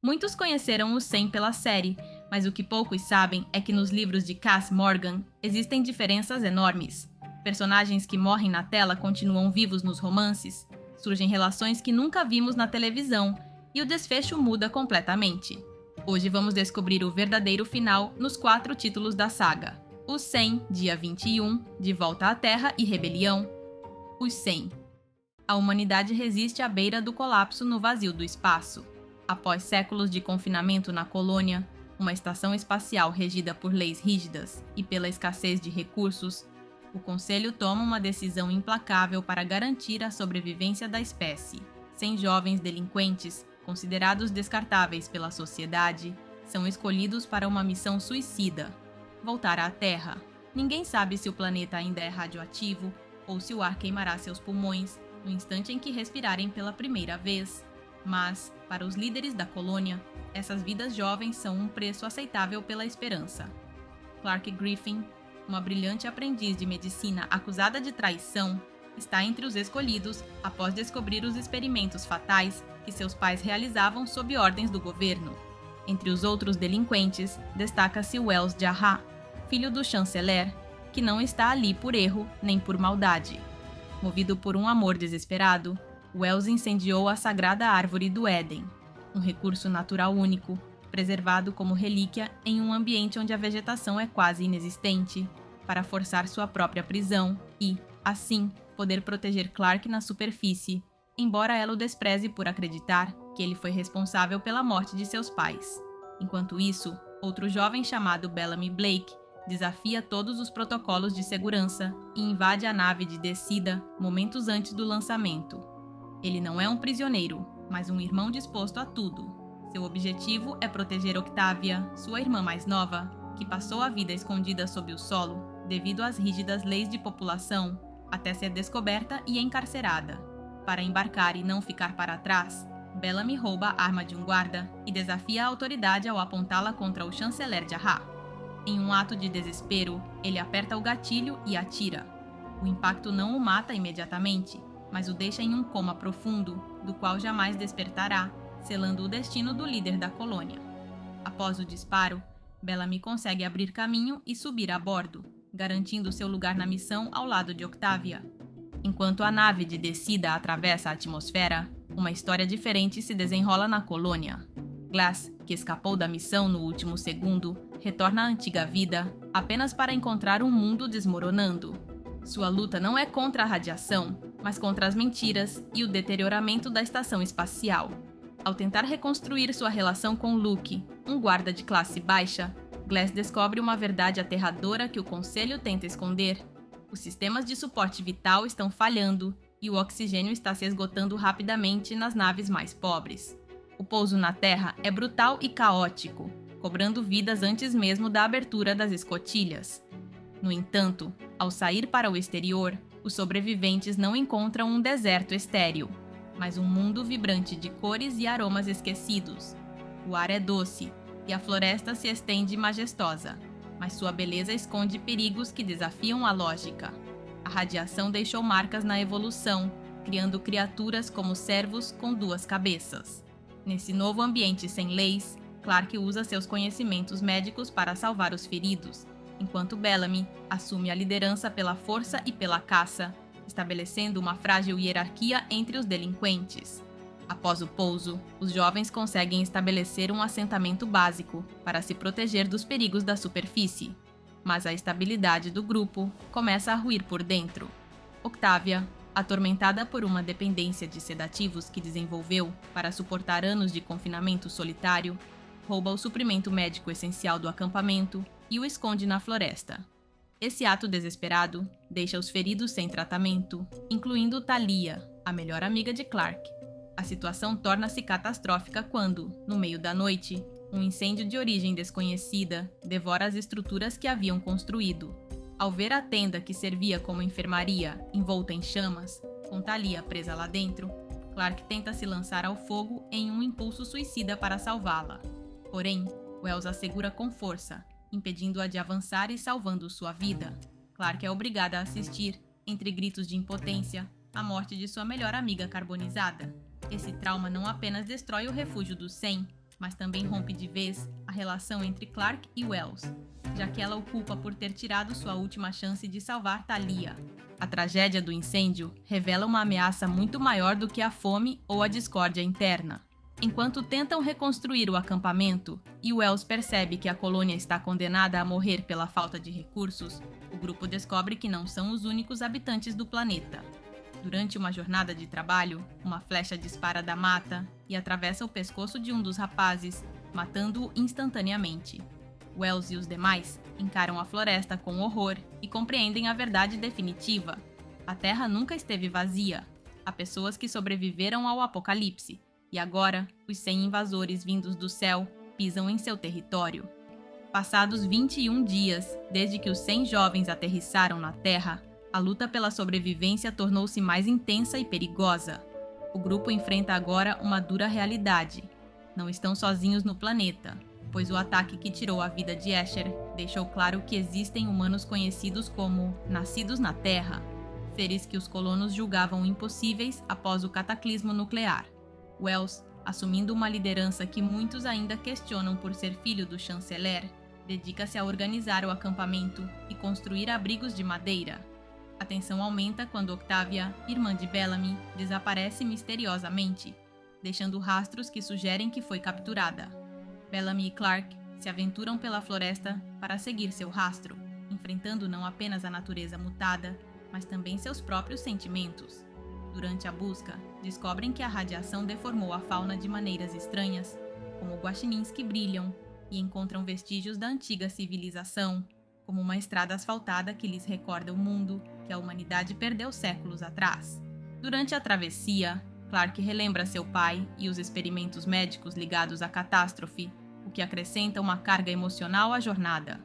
Muitos conheceram os 100 pela série, mas o que poucos sabem é que nos livros de Cass Morgan existem diferenças enormes. Personagens que morrem na tela continuam vivos nos romances, surgem relações que nunca vimos na televisão e o desfecho muda completamente. Hoje vamos descobrir o verdadeiro final nos 4 títulos da saga. Os 100, Dia 21, De Volta à Terra e Rebelião. Os 100. A humanidade resiste à beira do colapso no vazio do espaço. Após séculos de confinamento na colônia, uma estação espacial regida por leis rígidas e pela escassez de recursos, o Conselho toma uma decisão implacável para garantir a sobrevivência da espécie. 100 jovens delinquentes, considerados descartáveis pela sociedade, são escolhidos para uma missão suicida: voltar à Terra. Ninguém sabe se o planeta ainda é radioativo ou se o ar queimará seus pulmões no instante em que respirarem pela primeira vez. Mas, para os líderes da colônia, essas vidas jovens são um preço aceitável pela esperança. Clark Griffin, uma brilhante aprendiz de medicina acusada de traição, está entre os escolhidos após descobrir os experimentos fatais que seus pais realizavam sob ordens do governo. Entre os outros delinquentes, destaca-se Wells Jarrah, filho do chanceler, que não está ali por erro nem por maldade. Movido por um amor desesperado, Wells incendiou a sagrada árvore do Éden, um recurso natural único, preservado como relíquia em um ambiente onde a vegetação é quase inexistente, para forçar sua própria prisão e, assim, poder proteger Clark na superfície, embora ela o despreze por acreditar que ele foi responsável pela morte de seus pais. Enquanto isso, outro jovem chamado Bellamy Blake desafia todos os protocolos de segurança e invade a nave de descida momentos antes do lançamento. Ele não é um prisioneiro, mas um irmão disposto a tudo. Seu objetivo é proteger Octavia, sua irmã mais nova, que passou a vida escondida sob o solo devido às rígidas leis de população, até ser descoberta e encarcerada. Para embarcar e não ficar para trás, Bellamy rouba a arma de um guarda e desafia a autoridade ao apontá-la contra o chanceler Jarrah. Em um ato de desespero, ele aperta o gatilho e atira. O impacto não o mata imediatamente, mas o deixa em um coma profundo, do qual jamais despertará, selando o destino do líder da colônia. Após o disparo, Bellamy consegue abrir caminho e subir a bordo, garantindo seu lugar na missão ao lado de Octavia. Enquanto a nave de descida atravessa a atmosfera, uma história diferente se desenrola na colônia. Glass, que escapou da missão no último segundo, retorna à antiga vida apenas para encontrar um mundo desmoronando. Sua luta não é contra a radiação, mas contra as mentiras e o deterioramento da estação espacial. Ao tentar reconstruir sua relação com Luke, um guarda de classe baixa, Glass descobre uma verdade aterradora que o Conselho tenta esconder. Os sistemas de suporte vital estão falhando e o oxigênio está se esgotando rapidamente nas naves mais pobres. O pouso na Terra é brutal e caótico, cobrando vidas antes mesmo da abertura das escotilhas. No entanto, ao sair para o exterior, os sobreviventes não encontram um deserto estéril, mas um mundo vibrante de cores e aromas esquecidos. O ar é doce e a floresta se estende majestosa, mas sua beleza esconde perigos que desafiam a lógica. A radiação deixou marcas na evolução, criando criaturas como cervos com 2 cabeças. Nesse novo ambiente sem leis, Clark usa seus conhecimentos médicos para salvar os feridos, enquanto Bellamy assume a liderança pela força e pela caça, estabelecendo uma frágil hierarquia entre os delinquentes. Após o pouso, os jovens conseguem estabelecer um assentamento básico para se proteger dos perigos da superfície, mas a estabilidade do grupo começa a ruir por dentro. Octavia, atormentada por uma dependência de sedativos que desenvolveu para suportar anos de confinamento solitário, rouba o suprimento médico essencial do acampamento e o esconde na floresta. Esse ato desesperado deixa os feridos sem tratamento, incluindo Talia, a melhor amiga de Clark. A situação torna-se catastrófica quando, no meio da noite, um incêndio de origem desconhecida devora as estruturas que haviam construído. Ao ver a tenda que servia como enfermaria envolta em chamas, com Talia presa lá dentro, Clark tenta se lançar ao fogo em um impulso suicida para salvá-la. Porém, Wells a segura com força, impedindo-a de avançar e salvando sua vida. Clark é obrigada a assistir, entre gritos de impotência, a morte de sua melhor amiga carbonizada. Esse trauma não apenas destrói o refúgio dos 100, mas também rompe de vez a relação entre Clark e Wells, já que ela o culpa por ter tirado sua última chance de salvar Talia. A tragédia do incêndio revela uma ameaça muito maior do que a fome ou a discórdia interna. Enquanto tentam reconstruir o acampamento e Wells percebe que a colônia está condenada a morrer pela falta de recursos, o grupo descobre que não são os únicos habitantes do planeta. Durante uma jornada de trabalho, uma flecha dispara da mata e atravessa o pescoço de um dos rapazes, matando-o instantaneamente. Wells e os demais encaram a floresta com horror e compreendem a verdade definitiva. A Terra nunca esteve vazia. Há pessoas que sobreviveram ao apocalipse, e agora os 100 invasores vindos do céu pisam em seu território. Passados 21 dias desde que os 100 jovens aterrissaram na Terra, a luta pela sobrevivência tornou-se mais intensa e perigosa. O grupo enfrenta agora uma dura realidade. Não estão sozinhos no planeta, pois o ataque que tirou a vida de Asher deixou claro que existem humanos conhecidos como nascidos na Terra, seres que os colonos julgavam impossíveis após o cataclismo nuclear. Wells, assumindo uma liderança que muitos ainda questionam por ser filho do chanceler, dedica-se a organizar o acampamento e construir abrigos de madeira. A tensão aumenta quando Octavia, irmã de Bellamy, desaparece misteriosamente, deixando rastros que sugerem que foi capturada. Bellamy e Clark se aventuram pela floresta para seguir seu rastro, enfrentando não apenas a natureza mutada, mas também seus próprios sentimentos. Durante a busca, descobrem que a radiação deformou a fauna de maneiras estranhas, como guaxinins que brilham, e encontram vestígios da antiga civilização, como uma estrada asfaltada que lhes recorda o mundo que a humanidade perdeu séculos atrás. Durante a travessia, Clark relembra seu pai e os experimentos médicos ligados à catástrofe, o que acrescenta uma carga emocional à jornada.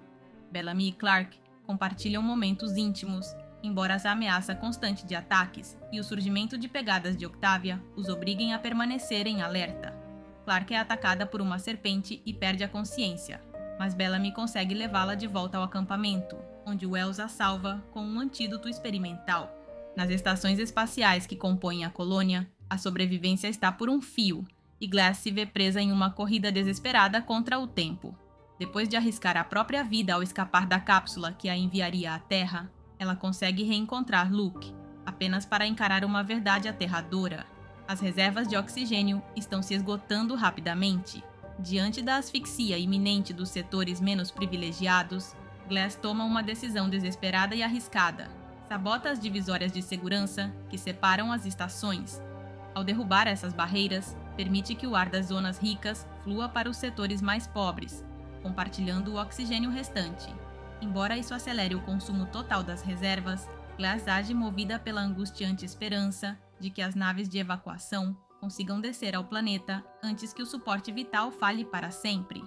Bellamy e Clark compartilham momentos íntimos, embora a ameaça constante de ataques e o surgimento de pegadas de Octavia os obriguem a permanecer em alerta. Clark é atacada por uma serpente e perde a consciência, mas Bellamy consegue levá-la de volta ao acampamento, onde Wells a salva com um antídoto experimental. Nas estações espaciais que compõem a colônia, a sobrevivência está por um fio, e Glass se vê presa em uma corrida desesperada contra o tempo. Depois de arriscar a própria vida ao escapar da cápsula que a enviaria à Terra, ela consegue reencontrar Luke, apenas para encarar uma verdade aterradora. As reservas de oxigênio estão se esgotando rapidamente. Diante da asfixia iminente dos setores menos privilegiados, Glass toma uma decisão desesperada e arriscada. Sabota as divisórias de segurança que separam as estações. Ao derrubar essas barreiras, permite que o ar das zonas ricas flua para os setores mais pobres, compartilhando o oxigênio restante. Embora isso acelere o consumo total das reservas, Glass age movida pela angustiante esperança de que as naves de evacuação consigam descer ao planeta antes que o suporte vital falhe para sempre.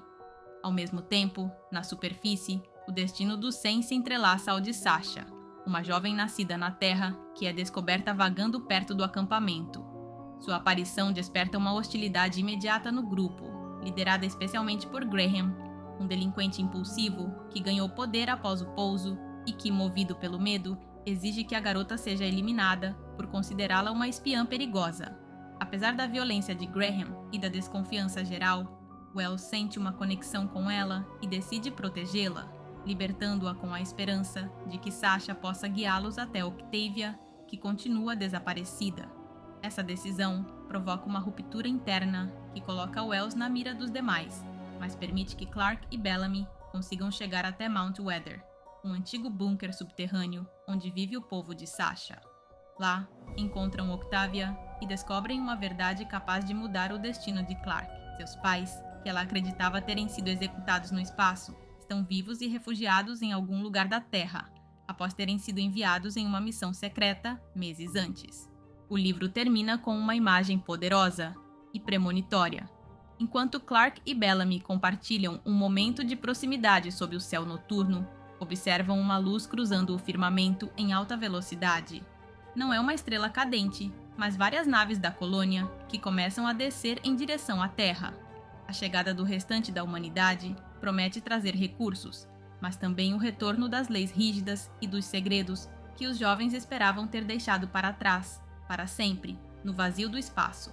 Ao mesmo tempo, na superfície, o destino dos 100 se entrelaça ao de Sasha, uma jovem nascida na Terra que é descoberta vagando perto do acampamento. Sua aparição desperta uma hostilidade imediata no grupo, liderada especialmente por Graham, um delinquente impulsivo que ganhou poder após o pouso e que, movido pelo medo, exige que a garota seja eliminada por considerá-la uma espiã perigosa. Apesar da violência de Graham e da desconfiança geral, Wells sente uma conexão com ela e decide protegê-la, libertando-a com a esperança de que Sasha possa guiá-los até Octavia, que continua desaparecida. Essa decisão provoca uma ruptura interna que coloca Wells na mira dos demais, mas permite que Clark e Bellamy consigam chegar até Mount Weather, um antigo bunker subterrâneo onde vive o povo de Sasha. Lá, encontram Octavia e descobrem uma verdade capaz de mudar o destino de Clark. Seus pais, que ela acreditava terem sido executados no espaço, estão vivos e refugiados em algum lugar da Terra, após terem sido enviados em uma missão secreta meses antes. O livro termina com uma imagem poderosa e premonitória. Enquanto Clark e Bellamy compartilham um momento de proximidade sob o céu noturno, observam uma luz cruzando o firmamento em alta velocidade. Não é uma estrela cadente, mas várias naves da colônia que começam a descer em direção à Terra. A chegada do restante da humanidade promete trazer recursos, mas também o retorno das leis rígidas e dos segredos que os jovens esperavam ter deixado para trás, para sempre, no vazio do espaço.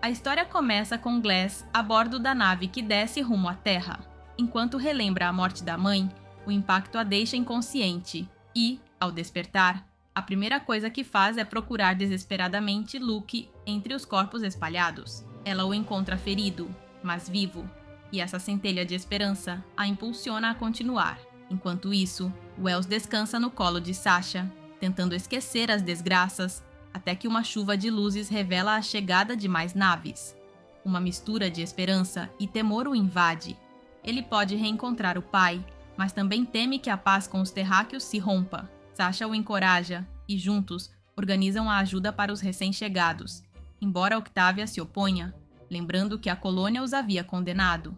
A história começa com Glass a bordo da nave que desce rumo à Terra. Enquanto relembra a morte da mãe, o impacto a deixa inconsciente e, ao despertar, a primeira coisa que faz é procurar desesperadamente Luke entre os corpos espalhados. Ela o encontra ferido, mas vivo, e essa centelha de esperança a impulsiona a continuar. Enquanto isso, Wells descansa no colo de Sasha, tentando esquecer as desgraças, até que uma chuva de luzes revela a chegada de mais naves. Uma mistura de esperança e temor o invade. Ele pode reencontrar o pai, mas também teme que a paz com os terráqueos se rompa. Sasha o encoraja e, juntos, organizam a ajuda para os recém-chegados, embora Octavia se oponha, lembrando que a colônia os havia condenado.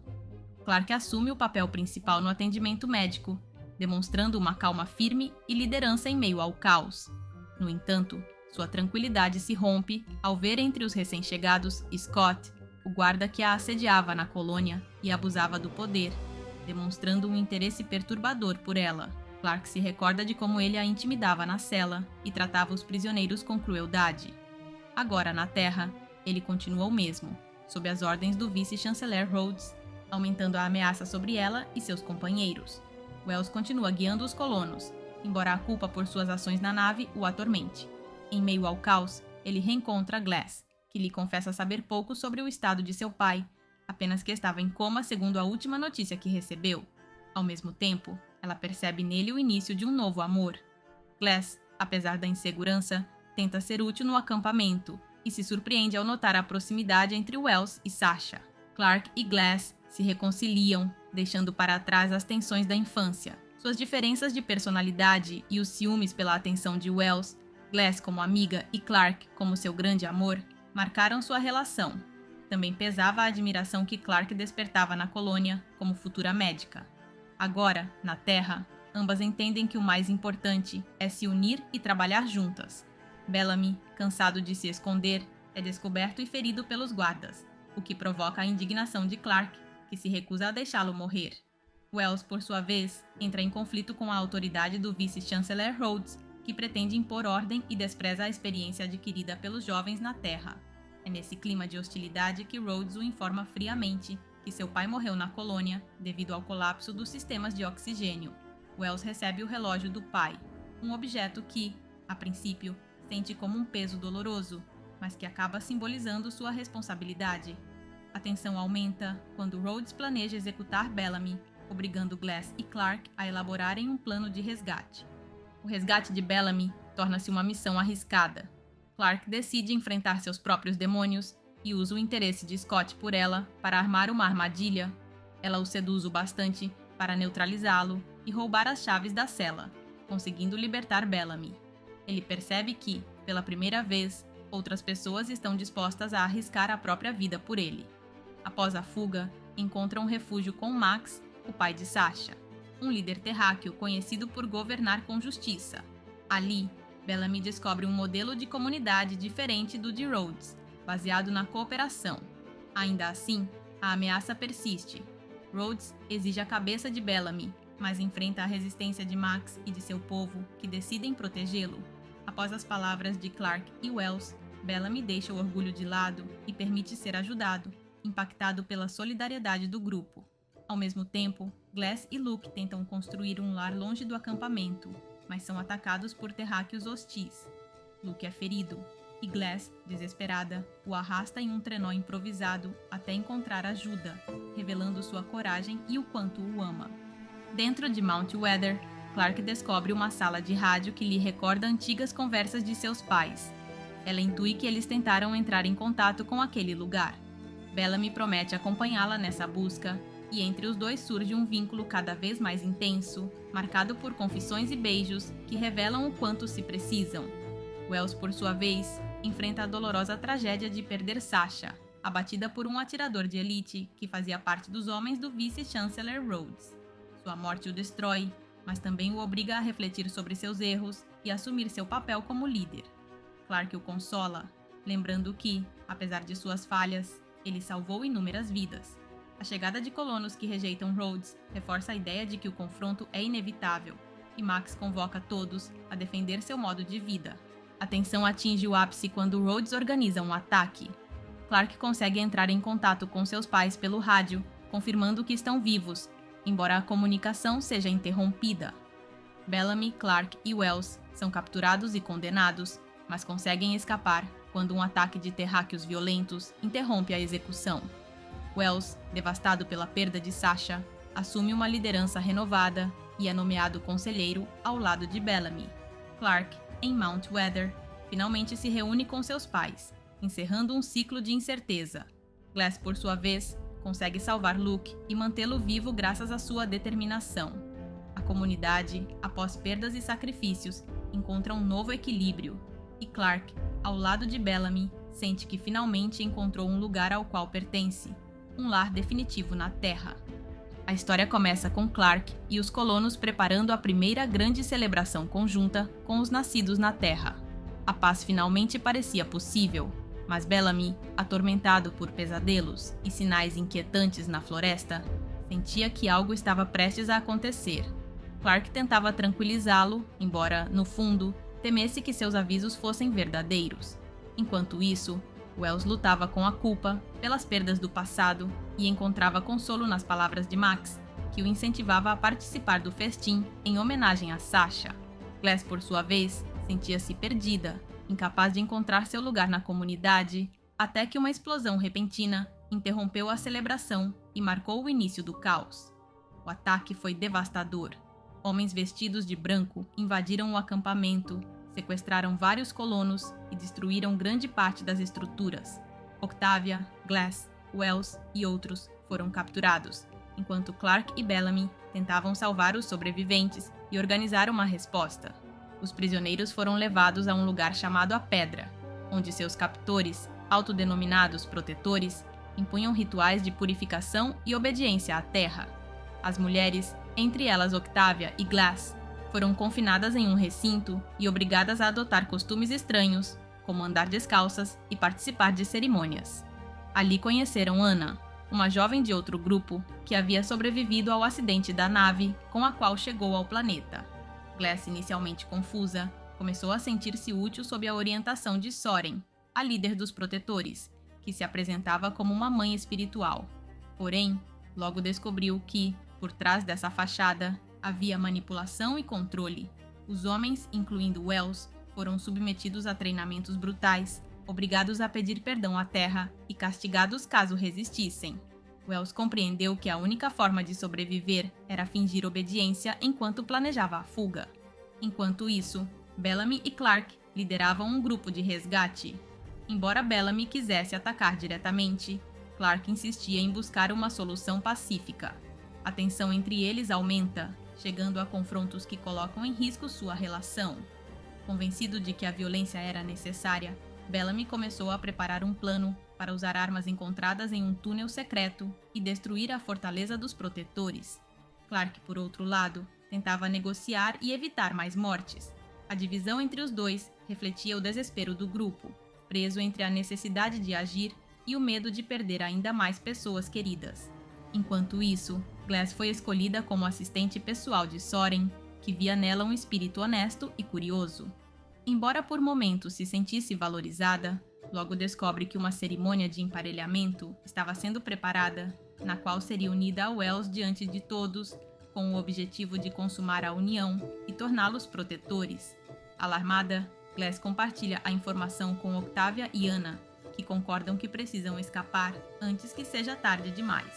Clark assume o papel principal no atendimento médico, demonstrando uma calma firme e liderança em meio ao caos. No entanto, sua tranquilidade se rompe ao ver entre os recém-chegados Scott, o guarda que a assediava na colônia e abusava do poder, demonstrando um interesse perturbador por ela. Clark se recorda de como ele a intimidava na cela e tratava os prisioneiros com crueldade. Agora, na Terra, ele continua o mesmo, sob as ordens do vice-chanceler Rhodes, aumentando a ameaça sobre ela e seus companheiros. Wells continua guiando os colonos, embora a culpa por suas ações na nave o atormente. Em meio ao caos, ele reencontra Glass, que lhe confessa saber pouco sobre o estado de seu pai, apenas que estava em coma segundo a última notícia que recebeu. Ao mesmo tempo, ela percebe nele o início de um novo amor. Glass, apesar da insegurança, tenta ser útil no acampamento e se surpreende ao notar a proximidade entre Wells e Sasha. Clark e Glass se reconciliam, deixando para trás as tensões da infância. Suas diferenças de personalidade e os ciúmes pela atenção de Wells, Glass como amiga e Clark como seu grande amor, marcaram sua relação. Também pesava a admiração que Clark despertava na colônia como futura médica. Agora, na Terra, ambas entendem que o mais importante é se unir e trabalhar juntas. Bellamy, cansado de se esconder, é descoberto e ferido pelos guardas, o que provoca a indignação de Clark, que se recusa a deixá-lo morrer. Wells, por sua vez, entra em conflito com a autoridade do vice-chanceler Rhodes, que pretende impor ordem e despreza a experiência adquirida pelos jovens na Terra. É nesse clima de hostilidade que Rhodes o informa friamente que seu pai morreu na colônia devido ao colapso dos sistemas de oxigênio. Wells recebe o relógio do pai, um objeto que, a princípio, sente como um peso doloroso, mas que acaba simbolizando sua responsabilidade. A tensão aumenta quando Rhodes planeja executar Bellamy, obrigando Glass e Clark a elaborarem um plano de resgate. O resgate de Bellamy torna-se uma missão arriscada. Clark decide enfrentar seus próprios demônios e usa o interesse de Scott por ela para armar uma armadilha. Ela o seduz o bastante para neutralizá-lo e roubar as chaves da cela, conseguindo libertar Bellamy. Ele percebe que, pela primeira vez, outras pessoas estão dispostas a arriscar a própria vida por ele. Após a fuga, encontra um refúgio com Max, o pai de Sasha, um líder terráqueo conhecido por governar com justiça. Ali, Bellamy descobre um modelo de comunidade diferente do de Rhodes, baseado na cooperação. Ainda assim, a ameaça persiste. Rhodes exige a cabeça de Bellamy, mas enfrenta a resistência de Max e de seu povo, que decidem protegê-lo. Após as palavras de Clark e Wells, Bellamy deixa o orgulho de lado e permite ser ajudado, impactado pela solidariedade do grupo. Ao mesmo tempo, Glass e Luke tentam construir um lar longe do acampamento, mas são atacados por terráqueos hostis. Luke é ferido, e Glass, desesperada, o arrasta em um trenó improvisado até encontrar ajuda, revelando sua coragem e o quanto o ama. Dentro de Mount Weather, Clark descobre uma sala de rádio que lhe recorda antigas conversas de seus pais. Ela intui que eles tentaram entrar em contato com aquele lugar. Bellamy promete acompanhá-la nessa busca, e entre os dois surge um vínculo cada vez mais intenso, marcado por confissões e beijos que revelam o quanto se precisam. Wells, por sua vez, enfrenta a dolorosa tragédia de perder Sasha, abatida por um atirador de elite que fazia parte dos homens do vice-chanceler Rhodes. Sua morte o destrói, mas também o obriga a refletir sobre seus erros e assumir seu papel como líder. Clark o consola, lembrando que, apesar de suas falhas, ele salvou inúmeras vidas. A chegada de colonos que rejeitam Rhodes reforça a ideia de que o confronto é inevitável, e Max convoca todos a defender seu modo de vida. A tensão atinge o ápice quando Rhodes organiza um ataque. Clark consegue entrar em contato com seus pais pelo rádio, confirmando que estão vivos, embora a comunicação seja interrompida. Bellamy, Clark e Wells são capturados e condenados, mas conseguem escapar quando um ataque de terráqueos violentos interrompe a execução. Wells, devastado pela perda de Sasha, assume uma liderança renovada e é nomeado conselheiro ao lado de Bellamy. Clark, em Mount Weather, finalmente se reúne com seus pais, encerrando um ciclo de incerteza. Glass, por sua vez, consegue salvar Luke e mantê-lo vivo graças à sua determinação. A comunidade, após perdas e sacrifícios, encontra um novo equilíbrio, e Clark, ao lado de Bellamy, sente que finalmente encontrou um lugar ao qual pertence, um lar definitivo na Terra. A história começa com Clark e os colonos preparando a primeira grande celebração conjunta com os nascidos na Terra. A paz finalmente parecia possível, mas Bellamy, atormentado por pesadelos e sinais inquietantes na floresta, sentia que algo estava prestes a acontecer. Clark tentava tranquilizá-lo, embora, no fundo, temesse que seus avisos fossem verdadeiros. Enquanto isso, Wells lutava com a culpa pelas perdas do passado e encontrava consolo nas palavras de Max, que o incentivava a participar do festim em homenagem a Sasha. Glass, por sua vez, sentia-se perdida, incapaz de encontrar seu lugar na comunidade, até que uma explosão repentina interrompeu a celebração e marcou o início do caos. O ataque foi devastador. Homens vestidos de branco invadiram o acampamento, sequestraram vários colonos e destruíram grande parte das estruturas. Octavia, Glass, Wells e outros foram capturados, enquanto Clark e Bellamy tentavam salvar os sobreviventes e organizar uma resposta. Os prisioneiros foram levados a um lugar chamado a Pedra, onde seus captores, autodenominados protetores, impunham rituais de purificação e obediência à terra. As mulheres, entre elas Octavia e Glass, foram confinadas em um recinto e obrigadas a adotar costumes estranhos, como andar descalças e participar de cerimônias. Ali conheceram Anna, uma jovem de outro grupo que havia sobrevivido ao acidente da nave com a qual chegou ao planeta. Glass, inicialmente confusa, começou a sentir-se útil sob a orientação de Soren, a líder dos protetores, que se apresentava como uma mãe espiritual. Porém, logo descobriu que, por trás dessa fachada, havia manipulação e controle. Os homens, incluindo Wells, foram submetidos a treinamentos brutais, obrigados a pedir perdão à Terra e castigados caso resistissem. Wells compreendeu que a única forma de sobreviver era fingir obediência enquanto planejava a fuga. Enquanto isso, Bellamy e Clark lideravam um grupo de resgate. Embora Bellamy quisesse atacar diretamente, Clark insistia em buscar uma solução pacífica. A tensão entre eles aumenta, chegando a confrontos que colocam em risco sua relação. Convencido de que a violência era necessária, Bellamy começou a preparar um plano para usar armas encontradas em um túnel secreto e destruir a fortaleza dos protetores. Clark, por outro lado, tentava negociar e evitar mais mortes. A divisão entre os dois refletia o desespero do grupo, preso entre a necessidade de agir e o medo de perder ainda mais pessoas queridas. Enquanto isso, Glass foi escolhida como assistente pessoal de Soren, que via nela um espírito honesto e curioso. Embora por momentos se sentisse valorizada, logo descobre que uma cerimônia de emparelhamento estava sendo preparada, na qual seria unida a Wells diante de todos, com o objetivo de consumar a união e torná-los protetores. Alarmada, Glass compartilha a informação com Octavia e Anna, que concordam que precisam escapar antes que seja tarde demais.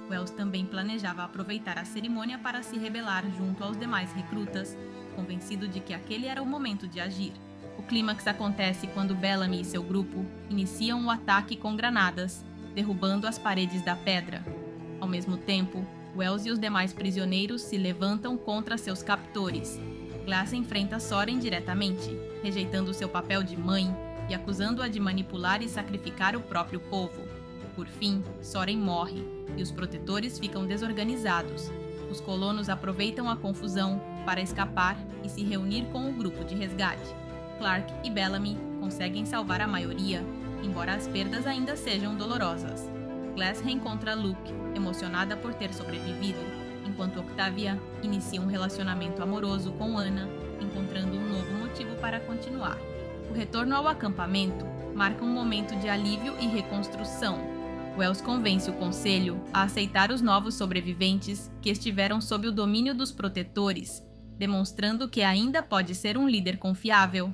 Wells também planejava aproveitar a cerimônia para se rebelar junto aos demais recrutas, convencido de que aquele era o momento de agir. O clímax acontece quando Bellamy e seu grupo iniciam o ataque com granadas, derrubando as paredes da pedra. Ao mesmo tempo, Wells e os demais prisioneiros se levantam contra seus captores. Glass enfrenta Soren diretamente, rejeitando seu papel de mãe e acusando-a de manipular e sacrificar o próprio povo. Por fim, Soren morre, e os protetores ficam desorganizados. Os colonos aproveitam a confusão para escapar e se reunir com o grupo de resgate. Clark e Bellamy conseguem salvar a maioria, embora as perdas ainda sejam dolorosas. Glass reencontra Luke, emocionada por ter sobrevivido, enquanto Octavia inicia um relacionamento amoroso com Anna, encontrando um novo motivo para continuar. O retorno ao acampamento marca um momento de alívio e reconstrução. Wells convence o conselho a aceitar os novos sobreviventes que estiveram sob o domínio dos protetores, demonstrando que ainda pode ser um líder confiável.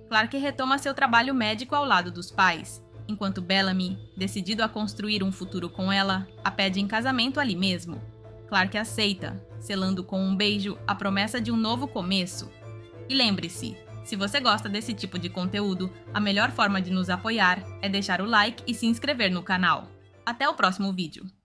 Clark retoma seu trabalho médico ao lado dos pais, enquanto Bellamy, decidido a construir um futuro com ela, a pede em casamento ali mesmo. Clark aceita, selando com um beijo a promessa de um novo começo. E lembre-se, se você gosta desse tipo de conteúdo, a melhor forma de nos apoiar é deixar o like e se inscrever no canal. Até o próximo vídeo!